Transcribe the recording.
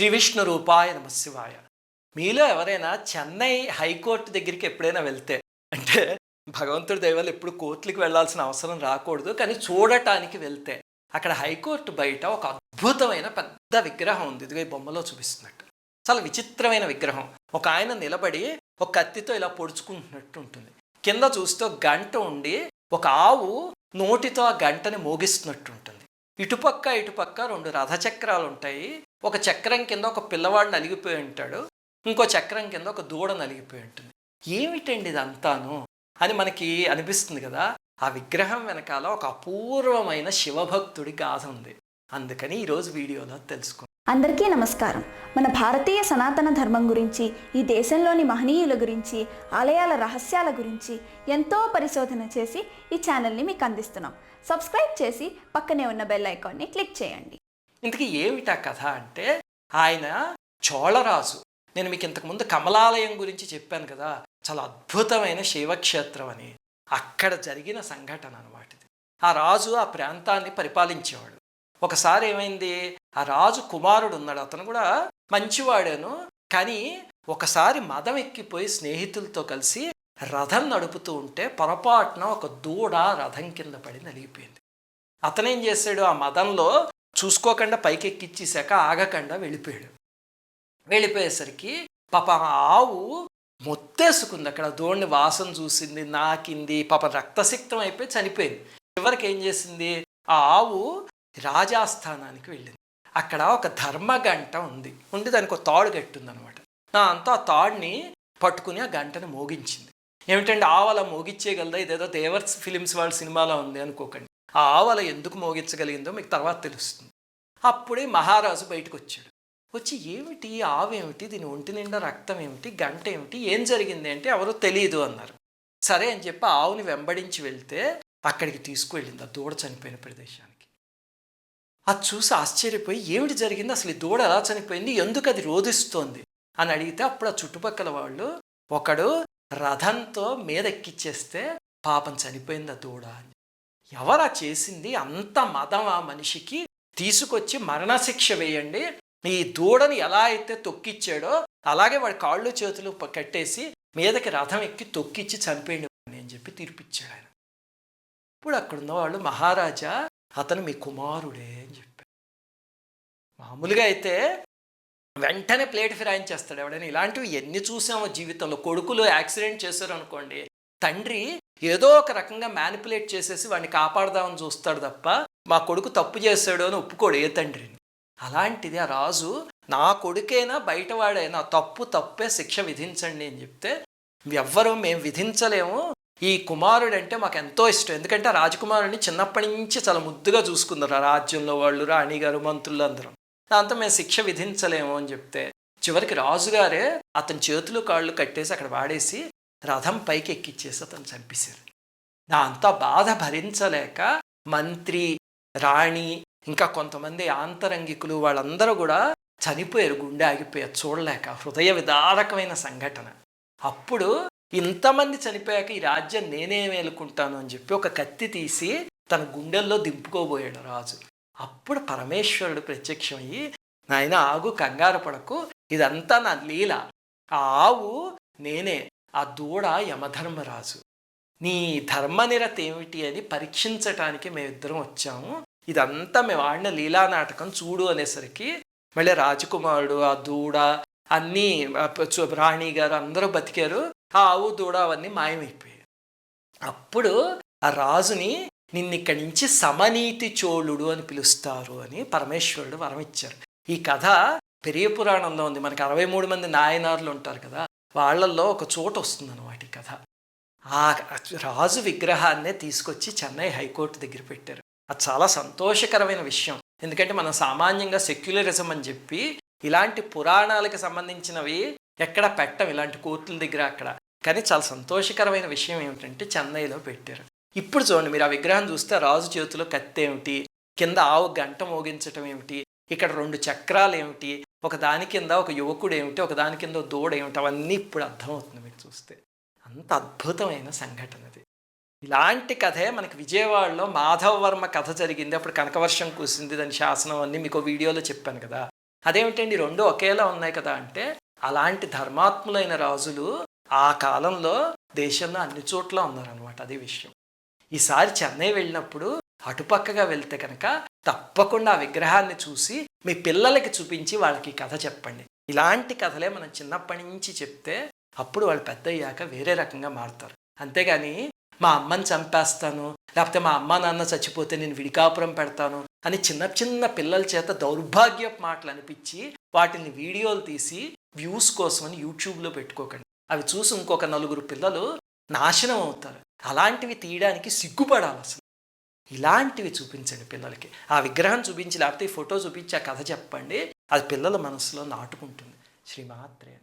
శ్రీ విష్ణు రూపాయ నమశివాయ. మీలో ఎవరైనా చెన్నై హైకోర్టు దగ్గరికి ఎప్పుడైనా వెళ్తే, అంటే భగవంతుడి దయ వల్ల ఎప్పుడు కోర్టులకి వెళ్ళాల్సిన అవసరం రాకూడదు, కానీ చూడటానికి వెళ్తే అక్కడ హైకోర్టు బయట ఒక అద్భుతమైన పెద్ద విగ్రహం ఉంది. ఇదిగో ఈ బొమ్మలో చూపిస్తున్నట్టు చాలా విచిత్రమైన విగ్రహం. ఒక ఆయన నిలబడి ఒక కత్తితో ఇలా పొడుచుకుంటున్నట్టు ఉంటుంది. కింద చూస్తే ఒక గంట ఉండి ఒక ఆవు నోటితో ఆ గంటని మోగిస్తున్నట్టు ఉంటుంది. ఇటుపక్క రెండు రథచక్రాలు ఉంటాయి. ఒక చక్రం కింద ఒక పిల్లవాడు నలిగిపోయి ఉంటాడు, ఇంకో చక్రం కింద ఒక దూడ నలిగిపోయి ఉంటుంది. ఏమిటండి ఇదంతాను అని మనకి అనిపిస్తుంది కదా. ఆ విగ్రహం వెనకాల ఒక అపూర్వమైన శివభక్తుడి గాథ ఉంది. అందుకని ఈరోజు వీడియోలో తెలుసుకుందాం. అందరికీ నమస్కారం. మన భారతీయ సనాతన ధర్మం గురించి, ఈ దేశంలోని మహనీయుల గురించి, ఆలయాల రహస్యాల గురించి ఎంతో పరిశోధన చేసి ఈ ఛానల్ని మీకు అందిస్తున్నాం. సబ్స్క్రైబ్ చేసి పక్కనే ఉన్న బెల్ ఐకాన్ని క్లిక్ చేయండి. ఇంతకీ ఏమిటా కథ అంటే, ఆయన చోళరాజు. నేను మీకు ఇంతకుముందు కమలాలయం గురించి చెప్పాను కదా, చాలా అద్భుతమైన శైవక్షేత్రం అని. అక్కడ జరిగిన సంఘటన అన్నమాట ఇది. ఆ రాజు ఆ ప్రాంతాన్ని పరిపాలించేవాడు. ఒకసారి ఏమైంది, ఆ రాజు కుమారుడు ఉన్నాడు, అతను కూడా మంచివాడేను, కానీ ఒకసారి మదం ఎక్కిపోయి స్నేహితులతో కలిసి రథం నడుపుతూ ఉంటే పొరపాటున ఒక దూడ రథం కింద పడి నలిగిపోయింది. అతనేం చేశాడు, ఆ మదంలో చూసుకోకుండా పైకి ఎక్కిచ్చేసాక ఆగకుండా వెళ్ళిపోయేసరికి పాప ఆవు మొత్తేసుకుంది. అక్కడ దూడని వాసన చూసింది, నాకింది, పాప రక్తసిక్తం అయిపోయి చనిపోయింది. చివరికి ఏం చేసింది, ఆ ఆవు రాజాస్థానానికి వెళ్ళింది. అక్కడ ఒక ధర్మగంట ఉండి దానికి ఒక తాడు కట్టింది అనమాట. అంతా ఆ తాడుని పట్టుకుని ఆ గంటని మోగించింది. ఏమిటంటే ఆవల మోగించేయగలదా, ఇదేదో దేవర్స్ ఫిలిమ్స్ వాళ్ళ సినిమాలో ఉంది అనుకోకండి. ఆ ఆవల ఎందుకు మోగించగలిగిందో మీకు తర్వాత తెలుస్తుంది. అప్పుడే మహారాజు బయటకు వచ్చి ఏమిటి ఆవేమిటి, దీని ఒంటి నిండా రక్తం ఏమిటి, గంట ఏమిటి, ఏం జరిగింది అంటే ఎవరో తెలియదు అన్నారు. సరే అని చెప్పి ఆవుని వెంబడించి వెళ్తే అక్కడికి తీసుకువెళ్ళింది, ఆ దూడ చనిపోయిన ప్రదేశానికి. అది చూసి ఆశ్చర్యపోయి ఏమిటి జరిగింది, అసలు ఈ దూడ ఎలా చనిపోయింది, ఎందుకు అది రోధిస్తోంది అని అడిగితే అప్పుడు ఆ చుట్టుపక్కల వాళ్ళు ఒకడు రథంతో మీద ఎక్కిచ్చేస్తే పాపం చనిపోయింది ఆ దూడ అని. ఎవరా చేసింది, అంత మదం ఆ మనిషికి, తీసుకొచ్చి మరణశిక్ష వేయండి, ఈ దూడని ఎలా అయితే తొక్కిచ్చాడో అలాగే వాడి కాళ్ళు చేతులు కట్టేసి మీదకి రథం ఎక్కి తొక్కిచ్చి చనిపోయింది అని చెప్పి తీర్పిచ్చాడు ఆయన. ఇప్పుడు అక్కడున్న వాళ్ళు, మహారాజా అతను మీ కుమారుడే అని చెప్పారు. మామూలుగా అయితే వెంటనే ప్లేట్ ఫిరాయించేస్తాడు ఎవడైనా. ఇలాంటివి ఎన్ని చూసామో జీవితంలో. కొడుకులు యాక్సిడెంట్ చేశారు అనుకోండి, తండ్రి ఏదో ఒక రకంగా మ్యానిపులేట్ చేసేసి వాడిని కాపాడదామని చూస్తాడు తప్ప మా కొడుకు తప్పు చేశాడు అని ఒప్పుకోడు ఏ తండ్రిని. అలాంటిది ఆ రాజు, నా కొడుకైనా బయటవాడైనా తప్పే, శిక్ష విధించండి అని చెప్తే ఎవ్వరూ మేము విధించలేము, ఈ కుమారుడు అంటే మాకు ఎంతో ఇష్టం, ఎందుకంటే ఆ రాజకుమారుడిని చిన్నప్పటి నుంచి చాలా ముద్దుగా చూసుకున్నారు ఆ రాజ్యంలో వాళ్ళు, రాణిగారు, మంత్రులు అందరం. దాంతో మేము శిక్ష విధించలేము అని చెప్తే చివరికి రాజుగారే అతని చేతులు కాళ్ళు కట్టేసి అక్కడ వాడేసి రథం పైకి ఎక్కిచ్చేసి అతను చంపేశారు. దాంతో బాధ భరించలేక మంత్రి, రాణి, ఇంకా కొంతమంది ఆంతరంగికులు వాళ్ళందరూ కూడా చనిపోయారు, గుండె ఆగిపోయారు చూడలేక. హృదయ విదారకమైన సంఘటన. అప్పుడు ఇంతమంది చనిపోయాక ఈ రాజ్యం నేనే మేలుకుంటాను అని చెప్పి ఒక కత్తి తీసి తన గుండెల్లో దింపుకోబోయాడు రాజు. అప్పుడు పరమేశ్వరుడు ప్రత్యక్షమయ్యి, నాయన ఆగు, కంగారు పడకు, ఇదంతా నా లీల, ఆ ఆవు నేనే, ఆ దూడ యమధర్మరాజు, నీ ధర్మనిరత ఏమిటి అని పరీక్షించటానికి మేమిద్దరం వచ్చాము, ఇదంతా మేము ఆడిన లీలా నాటకం చూడు అనేసరికి మళ్ళీ రాజకుమారుడు, ఆ దూడ, అన్నీ రాణి గారు అందరూ బతికారు, ఆ ఆవు దూడ అవన్నీ మాయమైపోయాయి. అప్పుడు ఆ రాజుని నిన్నిక్కడి నుంచి సమనీతి చోళుడు అని పిలుస్తారు అని పరమేశ్వరుడు వరం ఇచ్చారు. ఈ కథ పెరియ పురాణంలో ఉంది. మనకి 63 మంది నాయనార్లు ఉంటారు కదా, వాళ్ళల్లో ఒక చోట వస్తుంది అన్నమాట ఈ కథ. ఆ రాజు విగ్రహాన్నే తీసుకొచ్చి చెన్నై హైకోర్టు దగ్గర పెట్టారు. అది చాలా సంతోషకరమైన విషయం. ఎందుకంటే మనం సామాన్యంగా సెక్యులరిజం అని చెప్పి ఇలాంటి పురాణాలకు సంబంధించినవి ఎక్కడ పెట్టం, ఇలాంటి కోర్టుల దగ్గర అక్కడ. కానీ చాలా సంతోషకరమైన విషయం ఏమిటంటే చెన్నైలో పెట్టారు. ఇప్పుడు చూడండి, మీరు ఆ విగ్రహం చూస్తే రాజు చేతిలో కత్తి ఏమిటి, కింద ఆవు గంట మోగించటం ఏమిటి, ఇక్కడ 2 చక్రాలు ఏమిటి, ఒక దాని కింద ఒక యువకుడు ఏమిటి, ఒక దాని కింద దూడ ఏమిటి, అవన్నీ ఇప్పుడు అర్థమవుతుంది మీకు చూస్తే. అంత అద్భుతమైన సంఘటన అది. ఇలాంటి కథే మనకి విజయవాడలో మాధవవర్మ కథ జరిగింది. అప్పుడు కనకవర్షం కురిసింది, దాని శాసనం అన్నీ మీకు వీడియోలో చెప్పాను కదా. అదేమిటండి రెండు ఒకేలా ఉన్నాయి కదా అంటే, అలాంటి ధర్మాత్ములైన రాజులు ఆ కాలంలో దేశంలో అన్ని చోట్ల ఉన్నారనమాట. అది విషయం. ఈసారి చెన్నై వెళ్ళినప్పుడు అటుపక్కగా వెళ్తే కనుక తప్పకుండా ఆ విగ్రహాన్ని చూసి మీ పిల్లలకి చూపించి వాళ్ళకి కథ చెప్పండి. ఇలాంటి కథలే మనం చిన్నప్పటి నుంచి చెప్తే అప్పుడు వాళ్ళు పెద్ద అయ్యాక వేరే రకంగా మారుతారు. అంతేగాని మా అమ్మని చంపేస్తాను, లేకపోతే మా అమ్మ నాన్న చచ్చిపోతే నేను విడికాపురం పెడతాను అని చిన్న చిన్న పిల్లల చేత దౌర్భాగ్యపు మాటలు అనిపించి వాటిని వీడియోలు తీసి వ్యూస్ కోసమని యూట్యూబ్లో పెట్టుకోకండి. అవి చూసి ఇంకొక నలుగురు పిల్లలు నాశనం అవుతారు. అలాంటివి తీయడానికి సిగ్గుపడాలి అసలు. ఇలాంటివి చూపించండి పిల్లలకి. ఆ విగ్రహం చూపించి లేకపోతే ఈ ఫోటో చూపించి ఆ కథ చెప్పండి. అది పిల్లల మనసులో నాటుకుంటుంది. శ్రీమాత్రే.